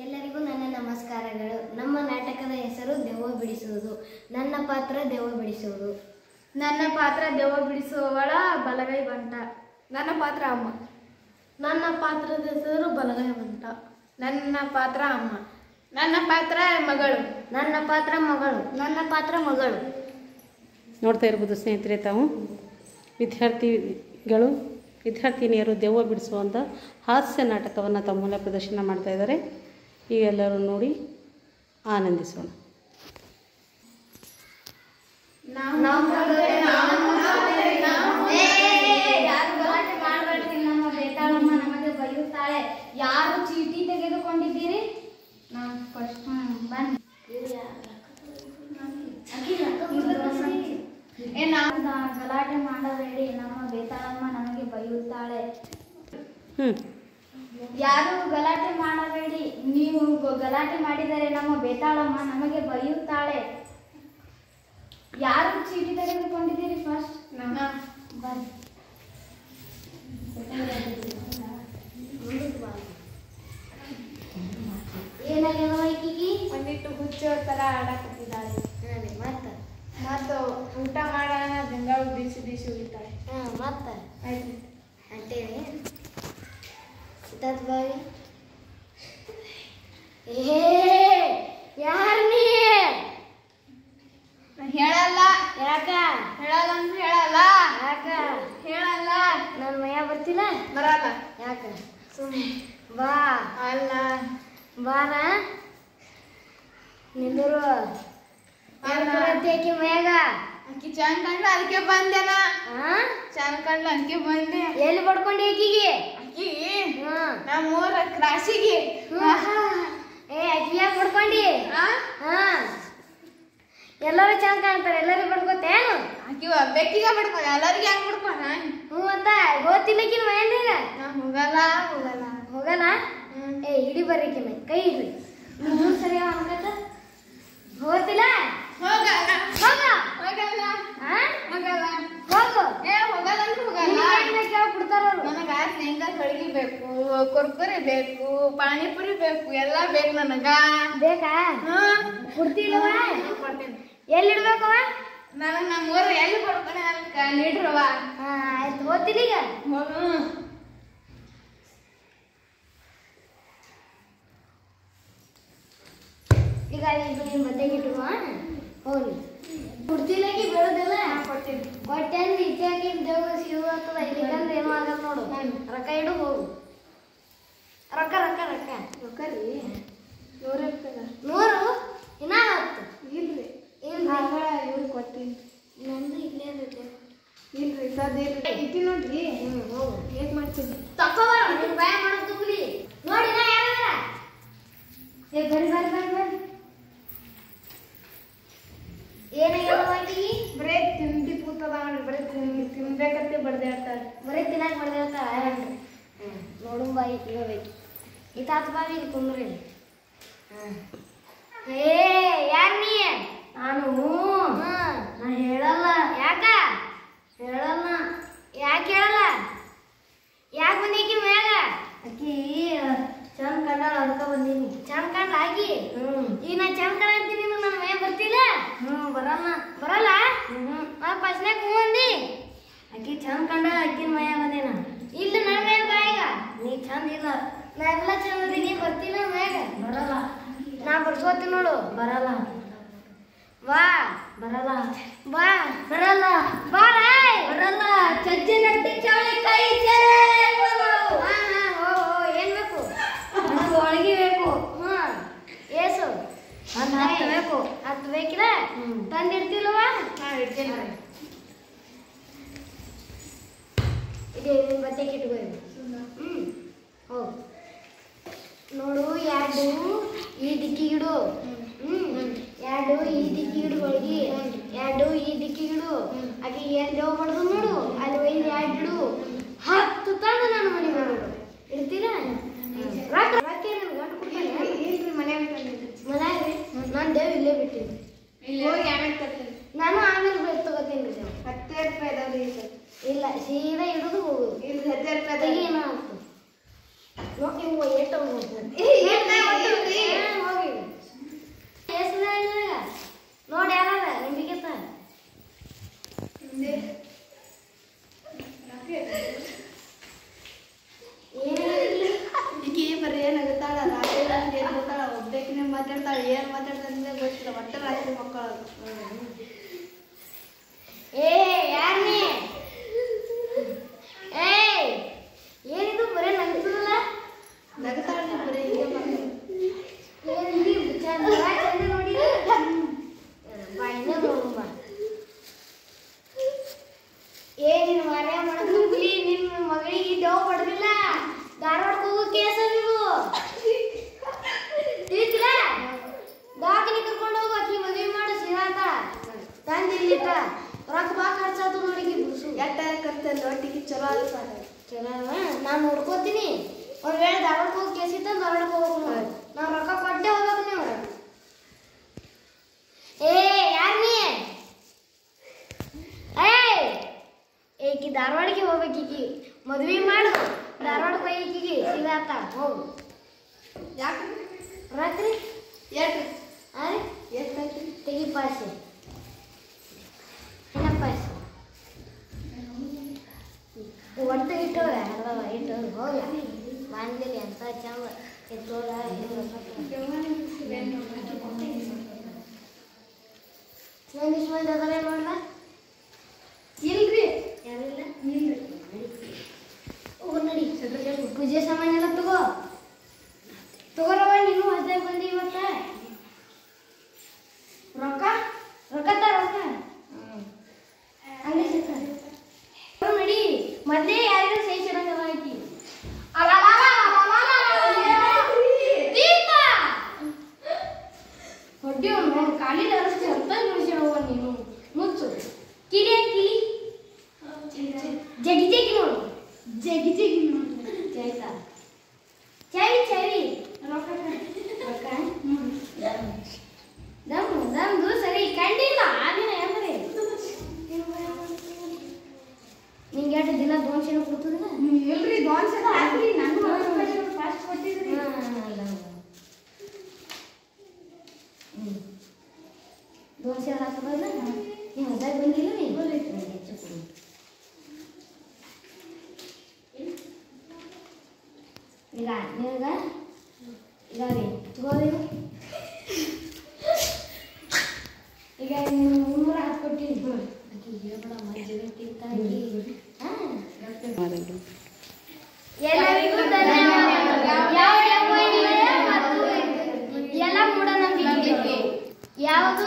ಎಲ್ಲರಿಗೂ ನನ್ನ ನಮಸ್ಕಾರಗಳು. ನಮ್ಮ ನಾಟಕದ ಹೆಸರು ದೆವ್ವ ಬಿಡಿಸುವುದು. ನನ್ನ ಪಾತ್ರ ದೆವ್ವ ಬಿಡಿಸುವುದು. ನನ್ನ ಪಾತ್ರ ದೆವ್ವ ಬಿಡಿಸುವವಳ ಬಲಗೈ ಬಂಟ. ನನ್ನ ಪಾತ್ರ ಅಮ್ಮ. ನನ್ನ ಪಾತ್ರದ ಹೆಸರು ಬಲಗೈ ಬಂಟ. ನನ್ನ ಪಾತ್ರ ಅಮ್ಮ. ನನ್ನ ಪಾತ್ರ ಮಗಳು. ನನ್ನ ಪಾತ್ರ ಮಗಳು. ನನ್ನ ಪಾತ್ರ ಮಗಳು. ನೋಡ್ತಾ ಇರ್ಬೋದು ಸ್ನೇಹಿತರೆ, ತಾವು ವಿದ್ಯಾರ್ಥಿನಿಯರು ದೆವ್ವ ಬಿಡಿಸುವಂಥ ಹಾಸ್ಯ ನಾಟಕವನ್ನು ತಮ್ಮ ಮೂಲ ಪ್ರದರ್ಶನ ಮಾಡ್ತಾ ಇದ್ದಾರೆ. ಈಗ ಎಲ್ಲರೂ ನೋಡಿ ಆನಂದಿಸೋಣ. ನಮಗೆ ಬೈಯುತ್ತಾಳೆ. ಯಾರು ಚೀಟಿ ತೆಗೆದುಕೊಂಡಿದ್ದೀರಿ? ಬನ್ನಿ. ಗಲಾಟೆ ಮಾಡಬೇಡಿ, ನಮ್ಮ ಬೇತಾಳಮ್ಮ ನಮಗೆ ಬೈಯುತ್ತಾಳೆ. ಯಾರು ಗಲಾಟೆ ಮಾಡಬೇಡಿ, ನೀವು ಗಲಾಟೆ ಮಾಡಿದರೆ ನಮ್ಮ ಬೇತಾಳಮ್ಮ ನಮಗೆ ಬೈಯುತ್ತಾಳೆ. ಯಾರು ಚೀಟಿ ತೆಗೆದುಕೊಂಡಿದ್ದೀರಿ? ಫಸ್ಟ್ ಬನ್ನಿ. ಏನಾಗ್ಯದ ಈಕಿಗೆ? ಒಂದಿಟ್ಟು ಹುಚ್ಚೋ ಥರ ಆಡಕತ್ತಿದ್ದಾಳೆ. ಮತ್ತು ಊಟ ಮಾಡೋಣ ಗಂಗಾಳು ಬೀಸಿ ಬೀಸಿ ಉಳಿತಾಳೆ. ಮತ್ತೆ ಆಯ್ತು ಅಂತೇಳಿ ಬಾಯಿ. ಯಾರು ನೀ? ಹೇಳಲ್ಲ. ಯಾಕ ಹೇಳಲ್ಲ ಅಂದ್ರೆ ಹೇಳಲ್ಲ. ಯಾಕ ಹೇಳಲ್ಲ. ನನ್ನ ಮೈಯ ಬರ್ತಿಲ್ಲ. ಬರಲ್ಲ. ಯಾಕ? ಬಾ. ಅಲ್ಲ ಬಾರ ನಿಂದರು. ಆಕಿ ಮೈಯಾಗ ಅಕ್ಕಿ ಚಂದ ಕಂಡ್ಲು ಅದಕ್ಕೆ ಬಂದೆನ. ಚಂದ ಕಂಡ್ಲು ಅದಕ್ಕೆ ಬಂದೆ. ಎಲ್ಲಿ ಬಡ್ಕೊಂಡಿ ಆಕಿಗೆ? ಅಕ್ಕಿ ನಮ್ಮೂರ ಕ್ರಾಸಿಗೆ. ಆಕಿ ಯಾಕೆ ಬಡ್ಕೊಂಡಿ? ಎಲ್ಲರೂ ಚಂದ ಕಾಣ್ತಾರೆ, ಎಲ್ಲರೂ ಬಡ್ಕೋತೇನು? ಅಕ್ಕಿ ಒಬ್ಬಾಕಿಗೆ ಬಿಡ್ಕೊ, ಎಲ್ಲರಿಗೆ ಹೆಂಗ್ ಬಿಡ್ಕೋಣ? ಅಂತ ಗೊತ್ತಿಲ್ಲಕಿನ ಮೈಯಾಗ. ನಾ ಹೋಗಲ್ಲ ಹೋಗಲ್ಲ ಹೋಗಲ್ಲ. ಹಿಡಿ ಬರ್ರಿ ಮೈ ಕೈ ಹಿಡ್ರಿ. ಸರಿ ಅನ್ಕತ್ತ ಹೋಗ್ತಿಲ್ಲ. ಹೋಗಲ್ಲ ಹೋಗ ಹೋಗಲ್ಲ ಹೋಗಲ್ಲ ಹೋಗು. ಹೋಗಲ್ಲ ಅಂದ್ರೆ ಹೋಗಲ್ಲ. ಬಿಡ್ತಾರ ನನಗ ಶೇಂಗಾ ಹೋಳಿಗೆ ಬೇಕು, ಕುರ್ಕುರಿ ಬೇಕು, ಪಾನಿಪುರಿ ಬೇಕು, ಎಲ್ಲ ಬೇಕು ನನಗ. ಬೇಕಾ? ಕೊಡ್ತಿಲ್ವ? ಕೊಡ್ತೀನಿ. ಎಲ್ಲಿಡ್ಬೇಕವ? ನನಗೆ ನಮ್ಮೂರು ಎಲ್ಲಿ ಕೊಡ್ತಾನೆ ಅದಕ್ಕೆ ನೀಡ್ರವ. ಆಯ್ತು ಹೋಗ್ತೀನಿ ಈಗ. ಹೋಗು. ಈಗ ಇದು ನಿಮ್ಮ ಬದ್ದೆಗೆ ಇಟ್ಟುವ ಹೋಗ್ಲಿ. ಕುಡ್ತಿಲಾಗಿ ಬೆಳೋದಿಲ್ಲ. ಕೊಡ್ತೀನಿ. ಕೊಟ್ಟೆಂದ್ರೆ ಇಚ್ಚಾಗಿ ದೇವ್ರ ಸಿಹು ಆಗ್ತದ. ಇಲ್ಲಿಕಂದ್ರೆ ಏನೂ ಆಗಲ್ಲ ನೋಡು. ರೊಕ್ಕ ಇಡು ಹೋಗು. ರೊಕ್ಕ ರೊಕ್ಕ ರೊಕ್ಕ ರೊಕ್ಕರಿ 100 ರೂಪಾಯಿ. 100? ಇನ್ನ 10? ಇಲ್ರಿ ಇಲ್ರಿ. ಇವ್ರಿಗೆ ಕೊಡ್ತೀನಿ. ನಂದು ಇಲ್ಲೇ ಇರುತ್ತೆ. ಇಲ್ರಿ ಸದ್ ಇಲ್ರಿ ಇಟ್ಟಿ ನೋಡ್ರಿ. ಹೋಗು. ಹೇಗೆ ಮಾಡ್ತೀನಿ? ತಕೋಬಾರ ನೀನು ಭಯ ಮಾಡೋದು ತುಕಲಿ. ನೋಡಿ ನಾ ಯಾರ ಬರ್ರಿ ಬರ್ರಿ ಬರ್ರಿ ಬರ್ರಿ. ಏನಾಗ್ಯದ ಮೈಟಿಗೆ? ಬರೇ ತಿಂಡಿ ಕೂತದ ನೋಡ್ರಿ. ಬರೀ ತಿನ್ಬೇಕಂತೆ ಬಡ್ದಾಡ್ತಾರೆ. ಬರೀ ತಿನ್ನಾಕ ಬರ್ದಿರ್ತಾರ. ನೋಡು ಬಾಯಿ ಇರಬೇಕು. ಇತಾತ್ ಬಾವಿ ಇಲ್ಲಿ ಕುಂದ್ರಿ. ಯಾರು ನೀ? ನಾನು ನಾ ಹೇಳಲ್ಲ. ಯಾಕ ಹೇಳಲ್ಲ? ಯಾಕೆ ಹೇಳಲ್ಲ? ಯಾಕೆ ಬಂದೀಕಿ ಮ್ಯಾಗ? ಅಕ್ಕಿ ಚಂದ ಕಂಡಾಳ ಅದಕ್ಕೆ ಬಂದೀನಿ. ಚಂದ ಕಂಡ ಆಗಿ? ಈಗ ನಾ ಚಂದ ಕಂಡ ಅಂತೀನಿ, ನನ್ನ ಮೇ ಬರ್ತಿಲ್ಲ. ಬರಲ್ಲ. ಬರಲ್ಲ? ನಾ ಫಸ್ಟ್ನಾಗ ಹೂ ಅಂದಿ. ಅಕ್ಕಿ ಚಂದ ಕಂಡ ಅಕ್ಕಿನ ಮಯ ಬಂದೇನ. ಇಲ್ಲ ನನ್ನ ಮೇ ಬಾ ಈಗ. ನೀ ಚಂದ ಇಲ್ಲ. ನಾ ಎಲ್ಲ ಚಂದ ಅದೀನಿ, ಬರ್ತಿಲ್ಲ ಮ್ಯಾಗ. ಬರಲ್ಲ. ನಾ ಬರ್ಸೋತೀನಿ ನೋಡು. ಬರಲ್ಲ. ಬಾ. ಬರಲ್ಲ. ಬಾ. ಬರಲ್ಲ. ಬಾರ. ಬರಲ್ಲ. ಚಜ್ಜೆ ನಟ್ಟಿ ಚವಳಿಕಾಯಿ ಏನ್ ಬೇಕು? ನನಗೆ ಒಳಗೆ ಬೇಕು. ಏಸು? 10 ಬೇಕು. 10 ಬೇಕಿಲ್ಲ? ತಂದಿಡ್ತಿಲ್ವ? ಇಡ್ತೀನಿ. ಇದೆ ನಿನ್ನ ಬಟ್ಟೆಗೆ ಇಟ್ಕೋ. ಹೋಗು. ನೋಡು, 2 ಈ ದಿಕ್ಕಿಗಿಡು. 2 ಈ ದಿಕ್ಕಿಗಿಡು ಹೋಳಿಗೆ. 2 ಈ ದಿಕ್ಕಿಗಿಡು. ಆಕೆ ಏನ್ ದೇವ್ ಮಾಡುದು ನೋಡು. ಅಲ್ಲಿ ಒಯ್ದು 2 ಇಡು. 10 ತಂದು ನನ್ನ ಮನೆ ಮಾಡೋದು. ಇಡ್ತೀರಾ? ಇಲ್ರಿ ಮನ್ಯಾಗ ಮನ್ಯಾಗ್ರಿ ನಾನು ದೇವ್ ಇಲ್ಲೇ ಬಿಟ್ಟಿನಿ. ಇಲ್ಲಿ ಹೋಗಿ ಆಮೇಲೆ ತರ್ತೀನಿ. ನಾನು ಆಮೇಲೆ ತಗೋತೀನಿ ದೇವ್. 10 ರೂಪಾಯಿ ಅದಾವ್ರಿ. ಇಲ್ಲ, ಸೀದಾ ಇಡುದು ಹೋಗುದು. ಇಲ್ರಿ 10 ರೂಪಾಯಿ ತೆಗಿ ಏನಾಗ್ತದೆ ನೋಡಿ. ಇವು ಏಟು ಮಾತಾಡ್ತಾಳೆ ಏನು ಮಾತಾಡ್ತಾಳೆ ಗೊತ್ತಿಲ್ಲ ಒಟ್ಟು ರಾತ್ರಿ ಮಕ್ಕಳು ಏ ಯಾರನೇ ಏಯ್ ಏನಿದು ಬರೇ ನಗ್ತದಲ್ಲ ನಗತಾಳೆ ಬರೀ ಈಗ ಏನಿದು ಚಂದ ನೋಡಿದ ಬಾಯಿನ ನೋಡುವ ಏ ನಿನ್ನ ಮರ್ಯ ಮಾಡ್ಕೊಂಡ್ಲಿ ನಿನ್ನ ಮಗಳಿಗೆ ಡವ್ ಪಡೆದಿಲ್ಲ ಧಾರವಾಡಕ್ಕೆ ಹೋಗೋ ಕೇಸ ನೀವು ತಿಳಿತಿಲ್ಲ ದಾಖಲೆ ಕರ್ಕೊಂಡು ಹೋಗು ಆಕಿ ಮದುವೆ ಮಾಡು ಸಿರಾತ ತಂದಿಲ್ಲಿಟ್ಟ ರೊಕ್ಕ ಬಾ ಖರ್ಚಾತು ನೋಡಿಗೆ ಬಿಡಿಸು ಎಟ್ಟ ಕರ್ತಲ್ಲ ಒಟ್ಟಿಗೆ ಚಲೋ ಆದ ಸಾಲ ಚಲೋ ನಾನು ನೋಡ್ಕೋತೀನಿ ಒಂದ್ ವೇಳೆ ಧಾರವಾಡಕ್ಕೆ ಹೋಗಿ ಕೇಸ್ ಇತ್ತ ಧಾರವಾಡಕ್ಕೆ ಹೋಗ್ಬೇಕು ನೋಡಿ ನಾವು ರೊಕ್ಕ ಕೊಟ್ಟೆ ಹೋಗ್ಬೇಕು ನೀವು ಏ ಯಾರ್ ನೀ ಏಕಿ ಧಾರವಾಡಕ್ಕೆ ಹೋಗ್ಬೇಕೀಕಿ ಮದ್ವೆ ಮಾಡು ಧಾರವಾಡಕ್ಕೆ ಹೋಗಿಕೀಗಿ ಸಿಗಾತ ಹೋಗು ಯಾಕೆ ರಾತ್ರಿ ಎಷ್ಟು ಅರೆ ಎಷ್ಟಾಯ್ತು ತೆಗಿ ಪಾಸೆ ಏನ ಪಾಸೆ ಒಟ್ಟು ಇಟ್ಟು ಅರ್ಧವ ಇಟ್ಟು ಹೋಗ್ಲ ಬಾಂಡ್ಲಿ ಅಂತ ಚಂದ ಎತ್ತೋಳ ನಂದಿಷ್ಟು ಮಂದಿ ಅದರ ನೋಡ್ಲ ಇಲ್ರಿ ಯಾರಿಲ್ಲ ಹೋಗು ನಡಿ ಪೂಜೆ ಸಾಮಾನು ಎಲ್ಲ ತಗೋರವ ನೀನು ಹೊಸದಾಗಿ ಬಂದಿ ಇವತ್ತ ರೊಕ್ಕ ರೊಕ್ಕ ಅಲ್ಲಿ ಸಿಗ್ತಾರೆ ನಡಿ ಮೊದಲೇ ಯಾರಿಗೂ ಸಹಿ ಚೆನ್ನಾಗಲ್ಲ ಐತಿ ದೀಪ ಹೊಡ್ಡಿ ಅವನು ಕಾಲಿನ ಅರಸ್ತಿ ಅಂತ ನೋಡ್ಸಿರವ ನೀನು ಮುಚ್ಚು ಕಿಲಿ ಕಿಲಿ ಜಗಿ ಜಗಿ ನೋಡು ಜಗಿ ಜಗಿ ನೋಡು ಆಯ್ತಾ ಚಳಿ ಚಳಿ ರೊಕ್ಕ ರೊಕ್ಕ ದಮ್ದು ಸರಿ ಕಂಡಿಲ್ಲ ಆಗಿನ ಯಾವ್ರೆ ನಿಂಗೆ ಎರಡು ದಿನ ದೋನ್ಶೆನ ಕೊಡ್ತದಿಲ್ಲ ಇಲ್ರಿ ದೋನ್ಸೆಲ್ಲ ಹಾಕ್ರಿ ನಾನು ಫಾಸ್ಟ್ ಕೊಟ್ಟಿದ್ರಿ ದೋನ್ಶೆ ಹಾಕೋದಿಲ್ಲ ನೀವು ಹೊಸದಾಗಿ ಬಂದಿಲ್ಲ ನೀವು ಹೆಚ್ಚು ಕೊಡು ಈಗ ನಿನಗ ಈಗ ರೀ ತಗೋರಿ ಈಗ ನೀನು 310 ಕೊಟ್ಟಿನಿ ಆಕಿ ಹೇಳ್ಬೇಡ ಮಜ್ಜಿಗೆ ತಾಗಿ ಎಲ್ಲರಿಗೂ ಧನ್ಯವಾದಗಳು ಯಾವ ಮತ್ತು ಎಲ್ಲ ಮೂಢನಂಬಿಕೆ ಯಾವುದು